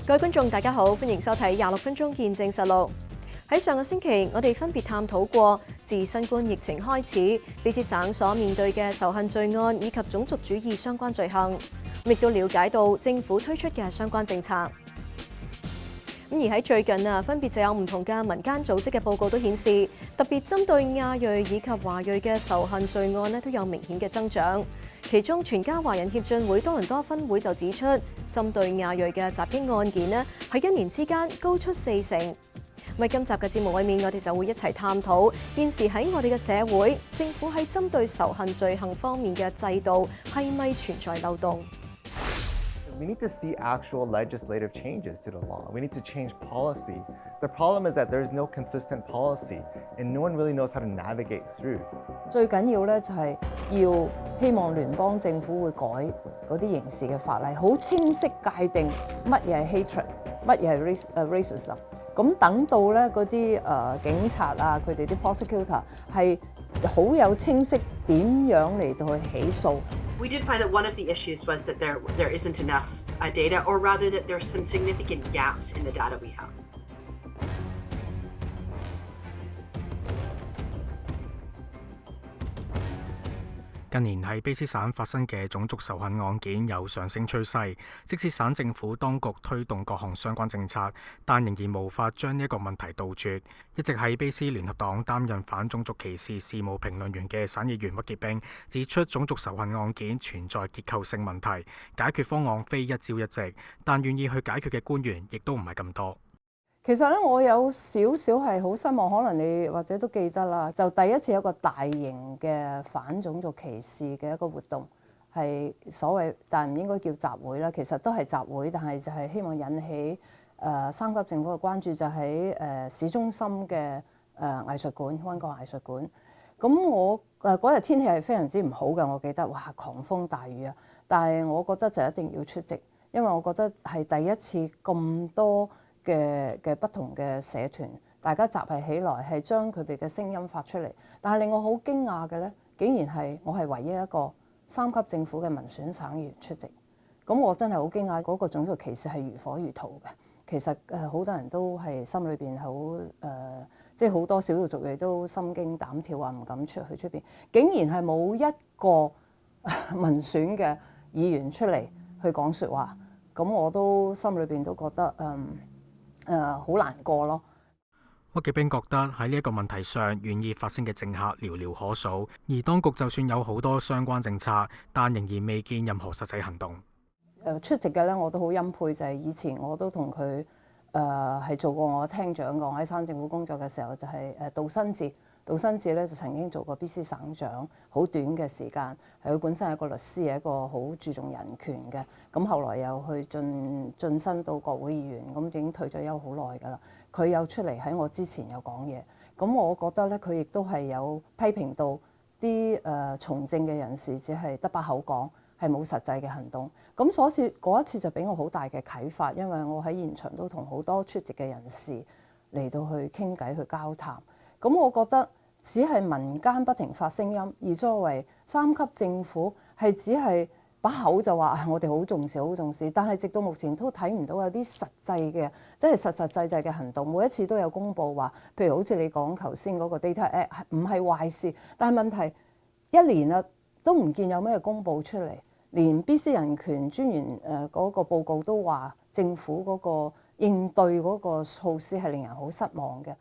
各位觀眾大家好，歡迎收睇26分鐘見證實錄。喺上個星期，我哋分別探討過自新冠疫情開始，BC 省所面對嘅仇恨罪案以及種族主義相關罪行，亦都了解到政府推出嘅相關政策。而喺最近分別就有唔同嘅民間組織嘅報告都顯示，特別針對亞裔以及華裔嘅仇恨罪案都有明顯嘅增長。其中全家華人協進會多倫多分會就指出，針對亞裔嘅襲擊案件喺1年之間高出4成。喺今集嘅節目裏面，我哋就會一齊探討現時喺我哋嘅社會，政府喺針對仇恨罪行方面嘅制度係咪存在漏洞？We need to see actual legislative changes to the law. We need to change policy. The problem is that there is no consistent policy, and no one really knows how to navigate through. 最緊要咧就係要希望聯邦政府會改嗰啲刑事嘅法例，好清晰界定乜嘢係 hatred， 乜嘢係racism。咁等到咧嗰啲警察啊，佢哋啲 prosecutor 係好有清晰點樣嚟到去起訴。We did find that one of the issues was that there isn't enough data, or rather that there's some significant gaps in the data we have. 近年喺卑詩省發生嘅種族仇恨案件有上升趨勢，即使省政府當局推動各項相關政策，但仍然無法將呢一個問題杜絕。一直喺卑詩聯合黨擔任反種族歧視事務評論員嘅省議員屈傑冰指出，種族仇恨案件存在結構性問題，解決方案非一朝一夕，但願意去解決嘅官員亦都唔係咁多。其實咧，我有少少係好失望，可能你或者都記得啦。就第一次有一個大型嘅反種族歧視嘅一個活動，係所謂，但唔應該叫集會啦。其實都係集會，但係就係希望引起三級政府嘅關注，就喺市中心嘅藝術館，溫哥華藝術館。咁我嗰日天氣係非常之唔好嘅，我記得，哇，狂風大雨啊！但係我覺得就一定要出席，因為我覺得係第一次咁多嘅不同嘅社團，大家集係起來，係將佢哋嘅聲音發出嚟。但係令我好驚訝嘅咧，竟然係我係唯一一個3級政府嘅民選省議員出席。咁我真係好驚訝，嗰個種族歧視係如火如荼嘅。其實好多人都係心裏邊好即係好多少數族裔都心驚膽跳，話唔敢出去出邊。竟然係冇一個民選嘅議員出嚟去講説話，咁我都心裏邊都覺得好難過咯。屈傑冰覺得喺呢一個問題上，願意發聲嘅政客寥寥可數，而當局就算有好多相關政策，但仍然未見任何實際行動。出席嘅咧，我都好欽佩，就係以前我都同佢係做過我廳長嘅。我喺省政府工作嘅時候，就係杜新智。杜新智咧就曾經做過 BC 省長，好短嘅時間。佢本身係一個律師，係一個好注重人權嘅。咁後來又去晉身到國會議員，咁已經退咗休好耐㗎啦。佢有出嚟喺我之前有講嘢，咁我覺得咧，佢亦都係有批評到啲從政嘅人士只係得把口講，係冇實際嘅行動。咁所以嗰一次就俾我好大嘅啟發，因為我喺現場都同好多出席嘅人士嚟到去傾偈去交談。咁我覺得只係民間不停發聲音，而作為3級政府係只係把口就話我哋好重視好重視，但係直到目前都睇唔到有啲實際嘅，即係實實際際嘅行動。每一次都有公佈話，譬如好似你講頭先嗰個 Data Act 唔係壞事，但係問題1年啦都唔見有咩公佈出嚟，連 BC 人權專員嗰個報告都話政府嗰個應對嗰個措施係令人好失望嘅。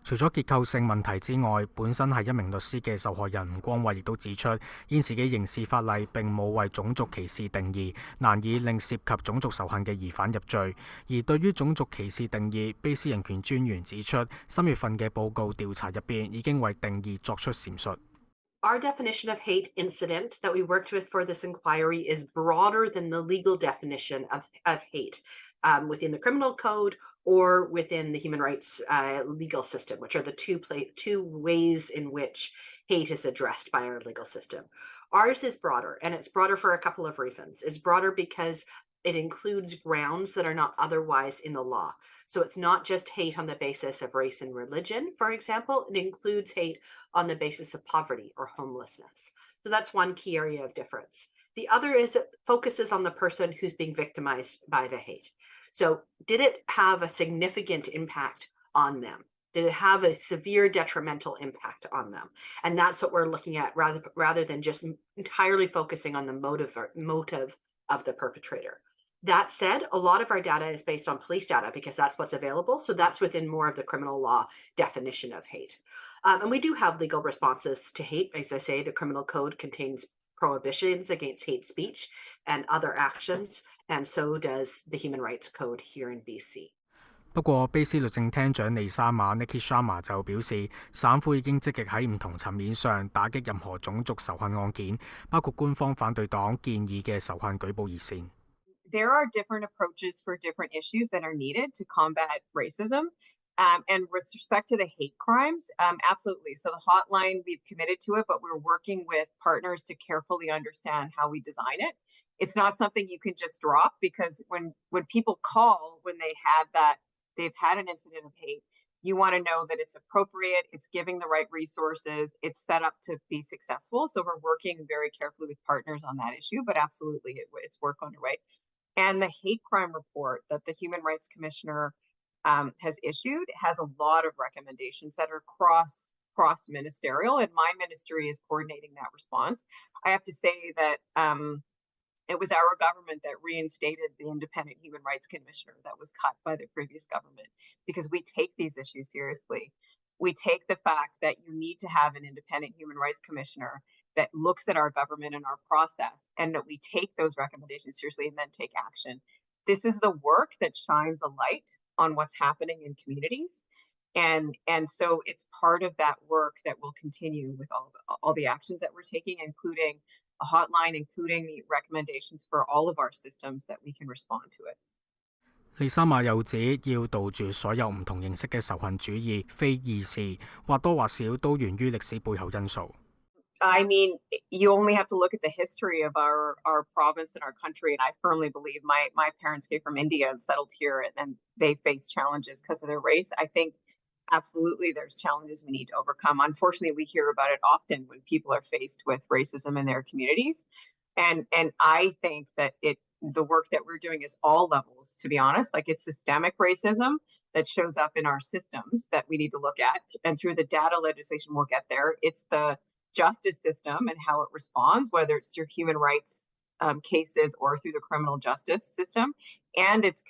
除咗結構性問題之外，本身係一名律師嘅受害人吳光偉亦都指出，現時嘅刑事法例並冇為種族歧視定義，難以令涉及種族仇恨嘅疑犯入罪。而對於種族歧視定義，卑詩人權專員指出，3月份嘅報告調查入邊已經為定義作出闡述。Our definition of hate incident that we worked with for this inquiry is broader than the legal definition of hate within the criminal code or within the human rights legal system, which are the two ways in which hate is addressed by our legal system. Ours is broader, and it's broader for a couple of reasons. It's broader because it includes grounds that are not otherwise in the law. So it's not just hate on the basis of race and religion, for example. It includes hate on the basis of poverty or homelessness. So that's one key area of difference. The other is it focuses on the person who's being victimized by the hate. So did it have a significant impact on them? Did it have a severe detrimental impact on them? And that's what we're looking at rather than just entirely focusing on the motive of the perpetrator. That said, a lot of our data is based on police data because that's what's available. So that's within more of the criminal law definition of hate. And we do have legal responses to hate. As I say, the criminal code contains prohibitions against hate speech and other actions, and so does the Human Rights Code here in BC. 不過，卑斯律政廳長利沙馬 Nikki Sharma 就表示，省府已經積極喺唔同層面上打擊任何種族仇恨案件，包括官方反對黨建議嘅仇恨舉報熱線。There are different approaches for different issues that are needed to combat racism. And with respect to the hate crimes, absolutely. So the hotline, we've committed to it, but we're working with partners to carefully understand how we design it. It's not something you can just drop because when people call, when they've had an incident of hate, you want to know that it's appropriate, it's giving the right resources, it's set up to be successful. So we're working very carefully with partners on that issue, but absolutely it's work underway. And the hate crime report that the Human Rights Commissioner has issued has a lot of recommendations that are cross ministerial, and my ministry is coordinating that response. I have to say that it was our government that reinstated the independent human rights commissioner that was cut by the previous government because we take these issues seriously. We take the fact that you need to have an independent human rights commissioner that looks at our government and our process, and that we take those recommendations seriously and then take action. This is the work that shines a light on what's happening in communities. And so it's part of that work that will continue with all the actions that we're taking, including a hotline, including the recommendations for all of our systems that we can respond to it. 利沙馬又指要杜絕所有唔同形式嘅仇恨主義、非義士，或多或少都源於歷史背後因素。I mean, you only have to look at the history of our province and our country. And I firmly believe my parents came from India and settled here, and they faced challenges because of their race. I think absolutely there's challenges we need to overcome. Unfortunately, we hear about it often when people are faced with racism in their communities. And I think that the work that we're doing is all levels, to be honest. Like, it's systemic racism that shows up in our systems that we need to look at. And through the data legislation, we'll get there. It's the justice system and how it responds, whether it's through human rights cases or through the criminal justice system. And it's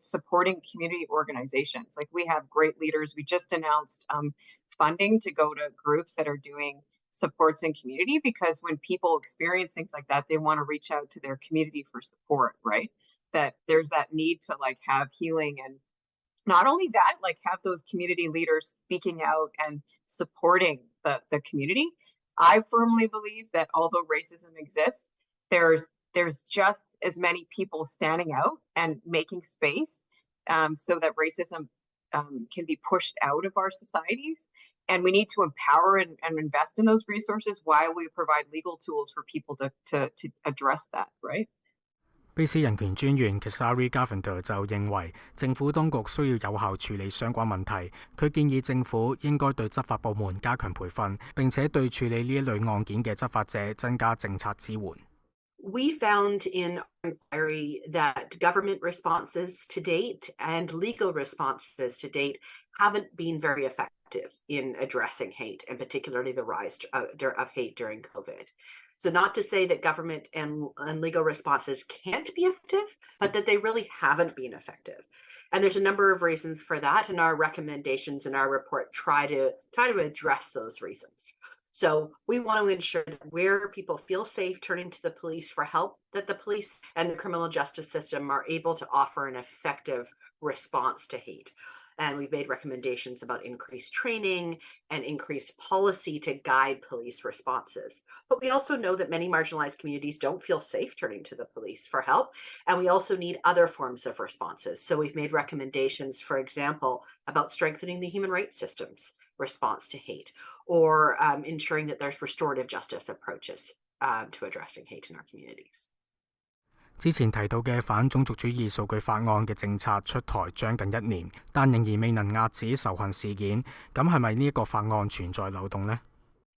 supporting community organizations. Like, we have great leaders. We just announced funding to go to groups that are doing supports in community, because when people experience things like that, they want to reach out to their community for support, right? That there's that need to have healing, and not only that, have those community leaders speaking out and supporting the community. I firmly believe that although racism exists, there's just as many people standing out and making space so that racism can be pushed out of our societies. And we need to empower and invest in those resources while we provide legal tools for people to address that, right? 卑斯人權專員 Kesari Govender 就認為政府當局需要有效處理相關問題。佢建議政府應該對執法部門加強培訓，並且對處理呢一類案件嘅執法者增加政策支援。We found in our inquiry that government responses to date and legal responses to date haven't been very effective in addressing hate, and particularly the rise of hate during COVID. So not to say that government and legal responses can't be effective, but that they really haven't been effective. And there's a number of reasons for that, and our recommendations in our report try to address those reasons. So we want to ensure that where people feel safe turning to the police for help, that the police and the criminal justice system are able to offer an effective response to hate. And we've made recommendations about increased training and increased policy to guide police responses. But we also know that many marginalized communities don't feel safe turning to the police for help. And we also need other forms of responses. So we've made recommendations, for example, about strengthening the human rights system's response to hate, or ensuring that there's restorative justice approaches to addressing hate in our communities. 之前提到嘅反種族主義數據法案嘅政策出台將近1年，但仍然未能遏止仇恨事件。咁係咪呢一個法案存在漏洞呢？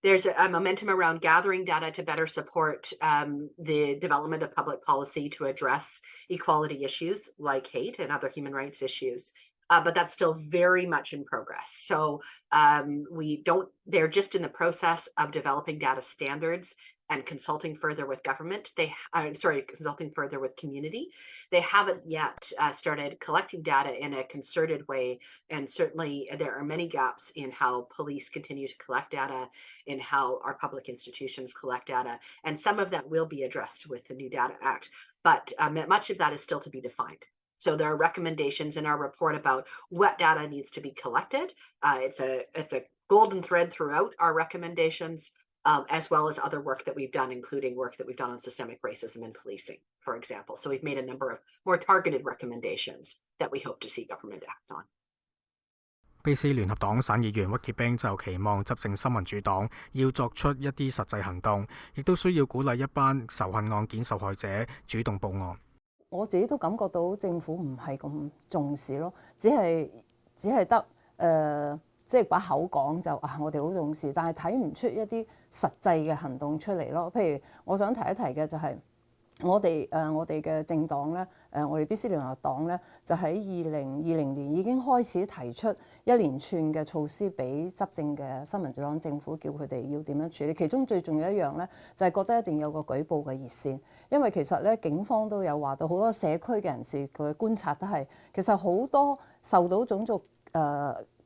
There's a momentum around gathering data to better support the development of public policy to address equality issues like hate and other human rights issues. But that's still very much in progress. So they're just in the process of developing data standards and consulting further with government. Consulting further with community. They haven't yet started collecting data in a concerted way. And certainly there are many gaps in how police continue to collect data, in how our public institutions collect data. And some of that will be addressed with the new Data Act. But much of that is still to be defined. So there are recommendations in our report about what data needs to be collected. It's a golden thread throughout our recommendations. As well as other work that we've done, including work that we've done on systemic racism and policing, for example. So we've made a number of more targeted recommendations that we hope to see government act on. 卑詩聯合黨省議員屈潔冰就期望執政新民主黨要作出一啲實際行動，亦都需要鼓勵一班仇恨案件受害者主動報案。我自己都感覺到政府唔係咁重視咯，只係得即係把口講就我哋好重視，但係睇唔出一啲實際嘅行動出嚟咯。譬如我想提一提嘅就係我哋嘅政黨咧，我哋卑詩聯合黨咧，就喺2020年已經開始提出一連串嘅措施俾執政嘅新民主黨政府，叫佢哋要點樣處理。其中最重要一樣咧，就係覺得一定有個舉報嘅熱線，因為其實咧警方都有話到好多社區嘅人士佢嘅觀察都係，其實好多受到種族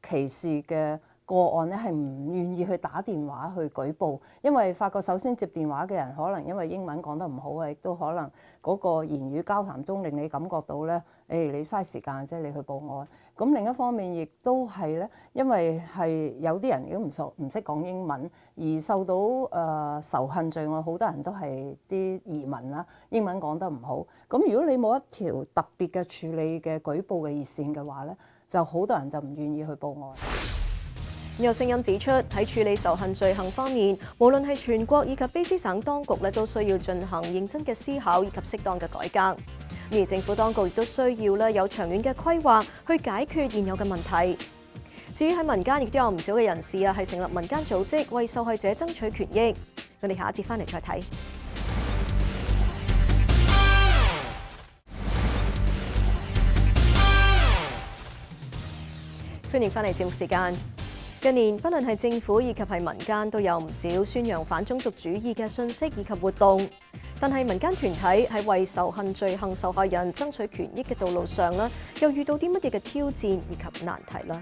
歧視嘅個案咧係唔願意去打電話去舉報，因為發覺首先接電話嘅人可能因為英文講得唔好啊，亦都可能嗰個言語交談中令你感覺到咧，你嘥時間啫，你去報案。咁另一方面亦都係咧，因為係有啲人都唔識講英文，而受到仇恨罪案，好多人都係啲移民啦，英文講得唔好。咁如果你冇一條特別嘅處理嘅舉報嘅熱線嘅話咧，就好多人就唔願意去報案。有聲音指出，喺處理仇恨罪行方面，無論係全國以及卑詩省當局咧，都需要進行認真嘅思考以及適當嘅改革。而政府當局亦都需要咧有長遠嘅規劃去解決現有嘅問題。至於喺民間，亦都有唔少嘅人士係成立民間組織為受害者爭取權益。我哋下一節翻嚟再睇。歡迎翻嚟節目時間。近年，不論係政府以及係民間，都有唔少宣揚反種族主義嘅訊息以及活動。但係民間團體喺為仇恨罪行受害人爭取權益嘅道路上咧，又遇到啲乜嘢嘅挑戰以及難題呢？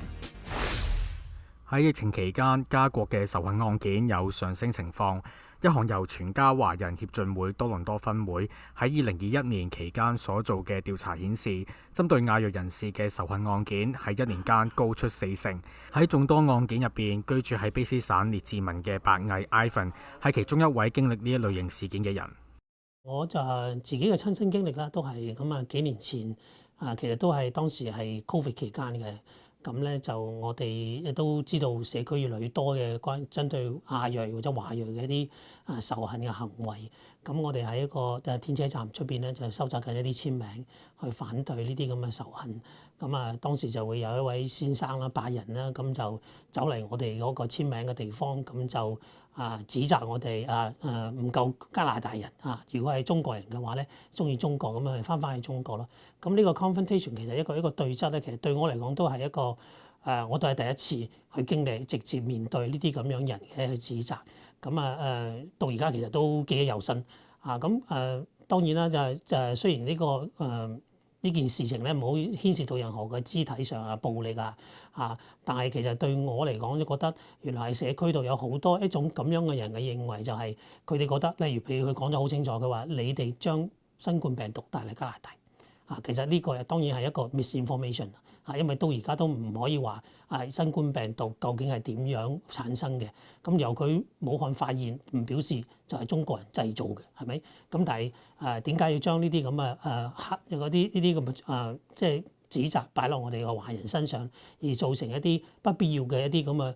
喺疫情期間，加國嘅仇恨案件有上升情況。一項由全家華人協進會多倫多分會喺2021年期間所做嘅調查顯示，針對亞裔人士嘅仇恨案件喺1年間高出4成。喺眾多案件入邊，居住喺卑詩省列治文嘅白毅 Ivan 係其中一位經歷呢一類型事件嘅人。我就自己嘅親身經歷啦，都係咁啊，幾年前其實都係當時係 Covid 期間嘅。咁咧就我哋亦都知道社區越嚟越多嘅針對亞裔或者華裔嘅一啲仇恨嘅行為。咁我哋喺一個天車站出邊咧就收集緊一啲簽名去反對呢啲咁嘅仇恨。咁當時就會有一位先生啦，白人啦，咁就走嚟我哋嗰個簽名嘅地方，咁就指責我哋唔夠加拿大人如果係中國人嘅話咧，中意中國咁啊，翻去中國咯。咁呢個 confrontation 其實一個對質咧，其實對我嚟講都係一個我都係第一次去經歷直接面對呢啲咁樣人嘅去指責。咁到而家其實都記憶猶新咁當然啦，就係雖然呢件事情咧唔好牽涉到任何嘅肢體上暴力但係其實對我嚟講，就覺得原來喺社區度有好多一種咁樣嘅人嘅認為，就係佢哋覺得，例如譬如佢講咗好清楚，佢話你哋將新冠病毒帶嚟加拿大其實呢個當然係一個 misinformation 因為到而家都唔可以話新冠病毒究竟係點樣產生嘅。咁由佢武漢發現唔表示就係中國人製造嘅，係咪？咁但係點解要將呢啲咁嘅黑嗰啲呢啲咁嘅即係指責擺落我哋嘅華人身上，而造成一啲不必要嘅一啲咁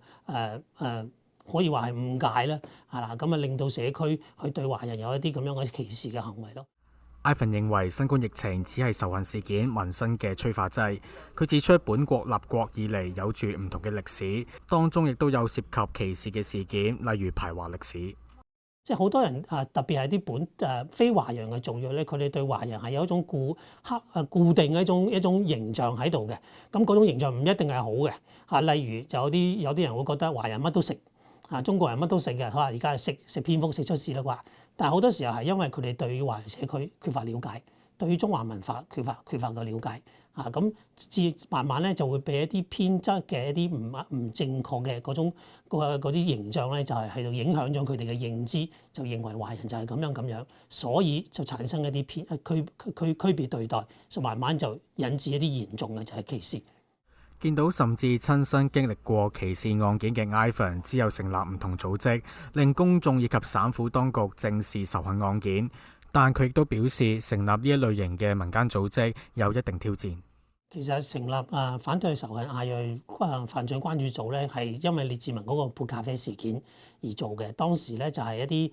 嘅可以話係誤解啦，咁令到社區去對華人有一啲咁樣嘅歧視嘅行為咯。Ivan 認為新冠疫情只係仇恨事件萌生嘅催化劑。佢指出，本國立國以嚟有住唔同嘅歷史，當中亦都有涉及歧視嘅事件，例如排華歷史。即係好多人特別係啲非華人嘅族裔咧，佢哋對華人係有一種固定嘅一種形象喺度嘅。咁嗰種形象唔一定係好嘅。例如就有啲人會覺得華人乜都食，中國人乜都食嘅，佢話而家食蝙蝠食出事啦啩。但係好多時候係因為佢哋對於華人社區缺乏了解，對於中華文化缺乏嘅了解。咁慢慢咧就會俾一啲偏執嘅一啲唔正確嘅嗰啲形象咧，就係喺度影響咗佢哋嘅認知，就認為華人就係咁樣，所以就產生一啲區別對待，所以慢慢就引致一啲嚴重嘅就係歧視。見到甚至親身經歷過歧視案件嘅 Ivan 之後成立唔同組織，令公眾以及省府當局正視仇恨案件，但佢亦都表示成立呢一類型嘅民間組織有一定挑戰。其實成立反對仇恨亞裔犯罪關注組咧，係因為列治文嗰個潑咖啡事件而做嘅。當時咧就係一啲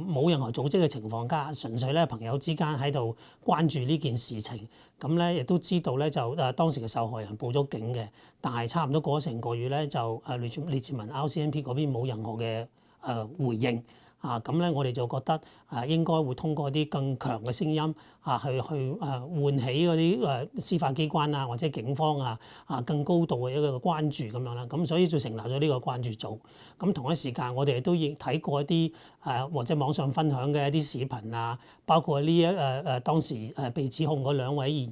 冇任何組織嘅情況下，純粹咧朋友之間喺度關注呢件事情。咁咧亦都知道咧就當時嘅受害人報咗警嘅，但係差唔多過咗成個月咧就列治文 RCMP 嗰邊冇任何嘅回應。咁咧，我哋就覺得應該會通過啲更強嘅聲音去喚起嗰啲司法機關或者警方更高度嘅一個關注咁樣啦。咁所以就成立咗呢個關注組。咁同一時間，我哋亦都睇過一啲或者網上分享嘅一啲視頻包括呢當時被指控嗰兩位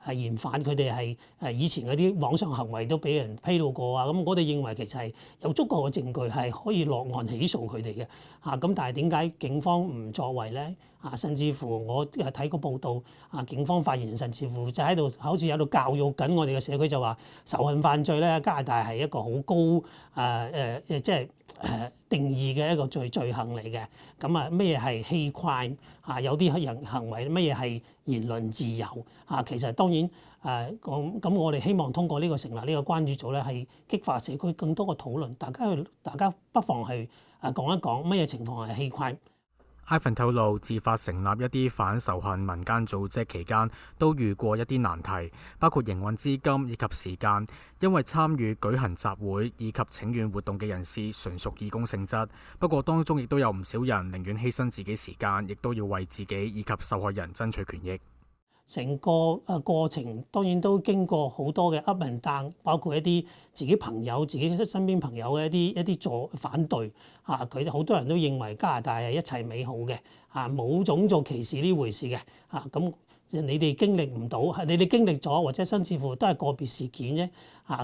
嫌犯，佢哋係以前嗰啲網上行為都俾人披露過咁我哋認為其實係有足夠嘅證據係可以落案起訴佢哋嘅。咁但係點解警方唔作為咧？甚至乎我睇過報道，警方發言人甚至乎就喺度好似喺度教育緊我哋嘅社區，就話仇恨犯罪咧，加拿大係一個好高即係定義嘅一個罪行嚟嘅。咁咩係 hate crime 有啲人行為咩係言論自由其實當然咁我哋希望通過呢個成立呢個關注組咧，係激發社區更多嘅討論，大家不妨去講一講乜嘢情況係 hate crime。Ivan 透露，自發成立一啲反仇恨民間組織期間，都遇過一啲難題，包括營運資金以及時間，因為參與舉行集會以及請願活動嘅人士純屬義工性質。不過當中亦都有唔少人寧願犧牲自己時間，亦都要為自己以及受害人爭取權益。成個過程當然都經過好多嘅 up and down，包括一啲自己朋友、自己身邊朋友嘅一啲反對佢哋好多人都認為加拿大係一切美好嘅冇種族歧視呢回事嘅咁你哋經歷唔到，你哋經歷咗或者甚至乎都係個別事件啫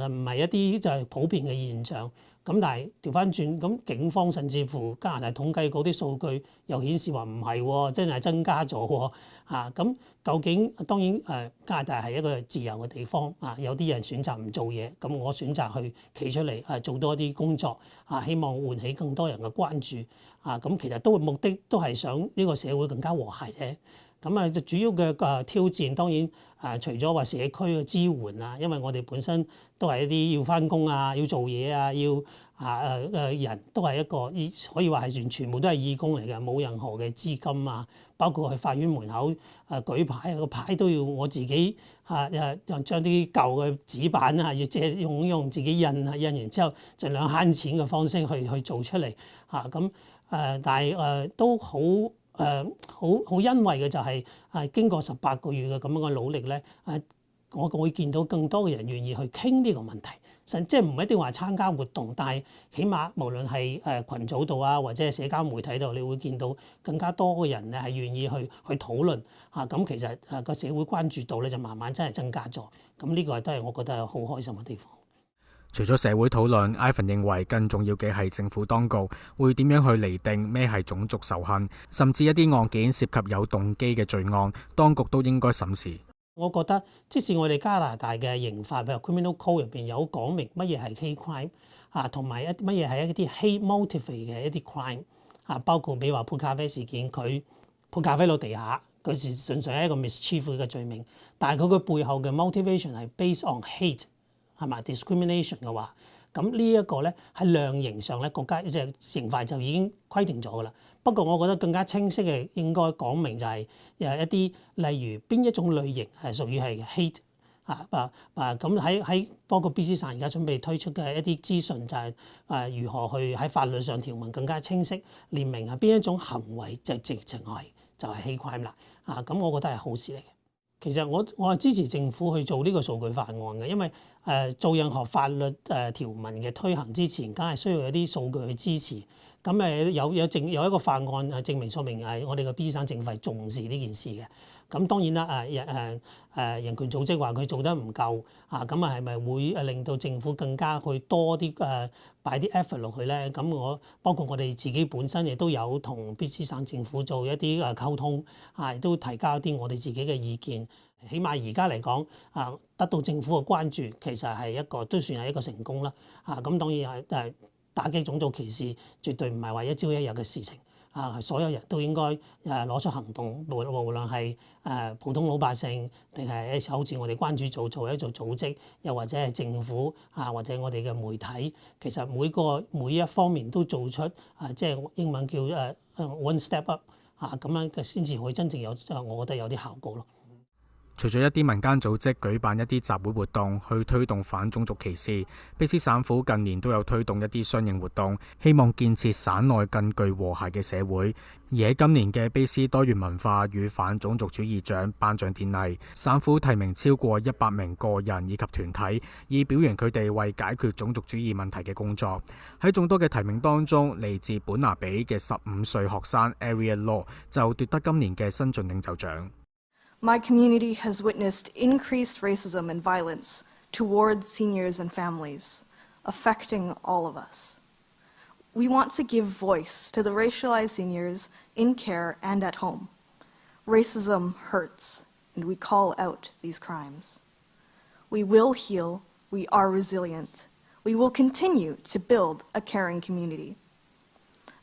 唔係一啲就係普遍嘅現象。咁但係調翻轉，咁警方甚至乎加拿大統計嗰啲數據又顯示話唔係真係增加咗咁究竟當然加拿大係一個自由嘅地方有啲人選擇唔做嘢，咁我選擇去企出嚟做多啲工作希望喚起更多人嘅關注咁其實都目的都係想呢個社會更加和諧啫。咁主要嘅挑戰當然除咗話社區嘅支援因為我哋本身都係一啲要返工要做嘢要人都係一個可以話係全部都係義工嚟嘅，冇任何嘅資金包括去法院門口舉牌個牌都要我自己將啲舊嘅紙板要借用自己印完之後，盡量慳錢嘅方式去做出嚟但係都好欣慰嘅就係經過18個月嘅咁樣嘅努力咧我會見到更多嘅人願意去傾呢個問題，即係唔一定話參加活動，但係起碼無論係群組度或者係社交媒體度，你會見到更加多嘅人咧係願意去討論咁其實個社會關注度咧就慢慢真係增加咗，咁呢個都係我覺得好開心嘅地方。除咗社會討論，Ivan 認為更重要嘅係政府當局會點樣去釐定咩係種族仇恨，甚至一啲案件涉及有動機嘅罪案，當局都應該審視。我覺得即使我哋加拿大嘅刑法，譬如 Criminal Code 入邊有講明乜嘢係 hate crime 同埋乜嘢係一啲 hate motivate 嘅一啲 crime 包括比如話潑咖啡事件，佢潑咖啡落地下，佢是純粹係一個 mischief 嘅罪名，但係佢個背後嘅 motivation 係 based on hate。係咪 discrimination 嘅話，咁呢一個咧喺量刑上咧國家即係刑法就已經規定咗㗎啦。不過我覺得更加清晰嘅應該講明就係一啲例如邊一種類型係屬於係 hate。咁喺包括 BC 省而家準備推出嘅一啲資訊就係如何去喺法律上條文更加清晰，列明係邊一種行為就直情係就係 hate crime 啦。咁我覺得係好事嚟嘅。其實我係支持政府去做呢個數據法案嘅，因為做任何法律條文嘅推行之前，梗係需要有啲數據去支持。咁有一個法案係證明說明係我哋嘅 BC 省政府係重視呢件事嘅。咁當然啦，人權組織話佢做得唔夠咁係咪會令到政府更加去多啲擺啲 effort 落去咧？咁包括我哋自己本身亦都有同 BC 省政府做一啲溝通，亦都提交一啲我哋自己嘅意見。起碼而家嚟講得到政府嘅關注，其實係都算係一個成功啦。咁當然係打擊種族歧視，絕對唔係話一朝一日嘅事情。所有人都應該攞出行動，無論係普通老百姓，定係好似我哋關注做一組織，又或者係政府或者我哋嘅媒體，其實每一方面都做出即係英文叫one step up 咁樣嘅先至可以真正有，我覺得有啲效果咯。除咗一啲民間組織舉辦一啲集會活動去推動反種族歧視，卑詩省府近年都有推動一啲相應活動，希望建設省內更具和諧嘅社會。而喺今年嘅卑詩多元文化與反種族主義獎頒獎典禮，省府提名超過100名個人以及團體，以表揚佢哋為解決種族主義問題嘅工作。喺眾多嘅提名當中，嚟自本拿比嘅15歲學生 Area Law 就奪得今年嘅新晉領袖獎。My community has witnessed increased racism and violence towards seniors and families, affecting all of us. We want to give voice to the racialized seniors in care and at home. Racism hurts, and we call out these crimes. We will heal. We are resilient. We will continue to build a caring community.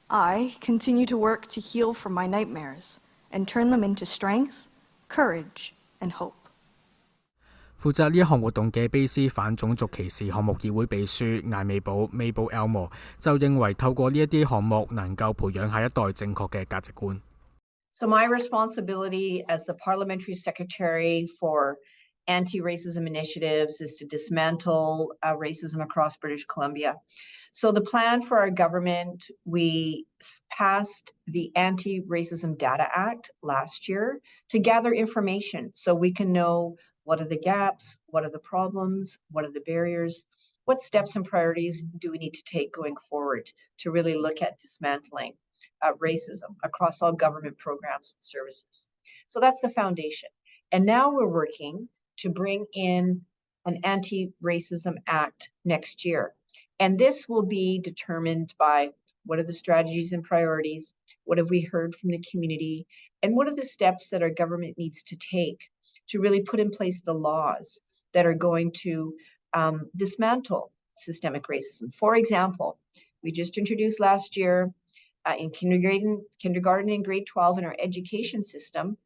I continue to work to heal from my nightmares and turn them into strength,Courage and hope. 負責呢一項活動嘅卑詩反種族歧視項目議會秘書艾美寶 Mabel Elmore 就認為透過呢一啲項目能夠培養下一代正確嘅價值觀。So my responsibility as the parliamentary secretary for anti-racism initiatives is to dismantle racism across British Columbia. So the plan for our government, we passed the Anti-Racism Data Act last year to gather information so we can know what are the gaps, what are the problems, what are the barriers, what steps and priorities do we need to take going forward to really look at dismantling racism across all government programs and services. So that's the foundation. And now we're working to bring in an Anti-Racism Act next year. And this will be determined by what are the strategies and priorities, what have we heard from the community, and what are the steps that our government needs to take to really put in place the laws that are going to dismantle systemic racism. For example, we just introduced last year in kindergarten and grade 12 in our education system,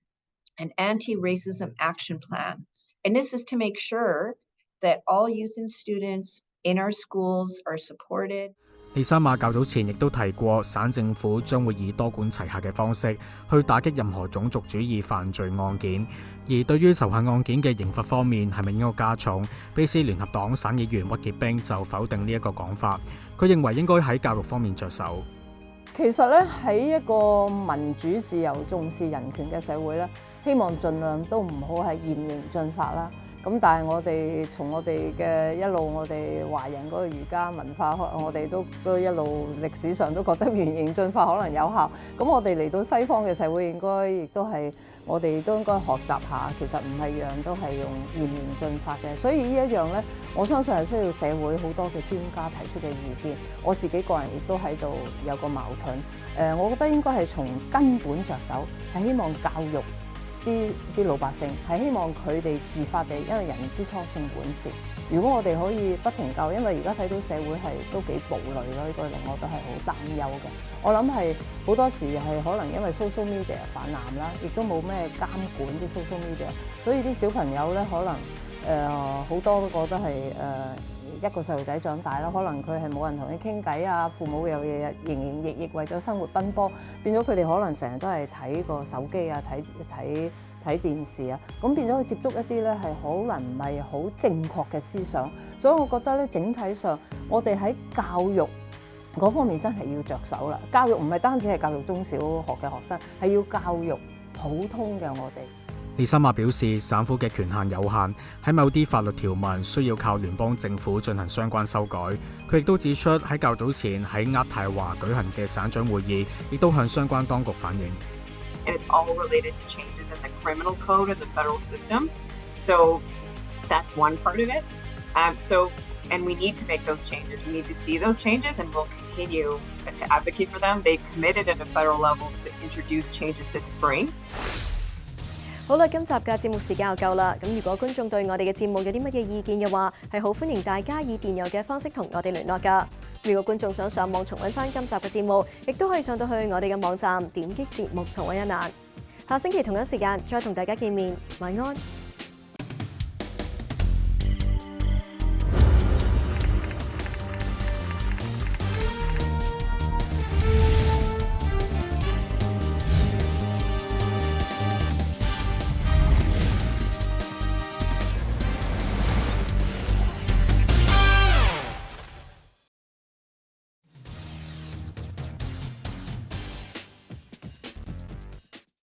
an anti-racism action plan. And this is to make sure that all youth and students in our schools are supported. 李莎瑪較早前亦都提過，省政府將會以多管齊下嘅方式去打擊任何種族主義犯罪案件。而對於仇恨案件嘅刑罰方面，係咪應該加重？卑詩聯合黨省議員屈傑冰就否定呢一個講法。佢認為應該喺教育方面着手。其實咧喺一個民主自由重視人權嘅社會咧，希望盡量都唔好係嚴刑峻法啦。咁但係我哋從我哋嘅一路我哋華人嗰個儒家文化，我哋都一路歷史上都覺得嚴刑峻法可能有效。咁我哋嚟到西方嘅社會，應該亦都係我哋都應該學習下，其實唔係樣都係用嚴刑峻法嘅。所以呢一樣咧，我相信係需要社會好多嘅專家提出嘅意見。我自己個人亦都喺度有個矛盾。我覺得應該係從根本着手，係希望教育啲老百姓，係希望佢哋自發地，因為人之初性本善。如果我哋可以不停教，因為而家睇到社會係都幾暴戾咯，呢個令我都係好擔憂嘅。我諗係好多時係可能因為 social media 泛濫啦，亦都冇咩監管啲 social media， 所以啲小朋友咧可能好多都覺得係一個細路仔長大啦，可能佢係冇人同佢傾偈啊，父母又日日營營役役為咗生活奔波，變咗佢哋可能成日都係睇個手機啊，睇電視啊，咁變咗去接觸一啲咧係可能唔係好正確嘅思想，所以我覺得咧整體上我哋喺教育嗰方面真係要着手啦。教育唔係單止係教育中小學嘅學生，係要教育普通嘅我哋。李森亞表示，省府嘅權限有限，喺某啲法律條文需要靠聯邦政府進行相關修改。佢亦都指出，喺較早前喺渥太華舉行嘅省長會議，亦都向相關當局反映。And it's all related to changes in the criminal code of the federal system. So that's one part of it. And we need to make those changes. We need to see those changes, and we'll continue to advocate for them. They've committed at a federal level to introduce changes this spring. 好啦，今集嘅節目時間又夠啦。咁如果觀眾對我哋嘅節目有啲乜嘢意見嘅話，係好歡迎大家以電郵嘅方式同我哋聯絡㗎。如果觀眾想上網重溫翻今集嘅節目，亦都可以上到去我哋嘅網站點擊節目重溫一覽。下星期同一時間再同大家見面，晚安。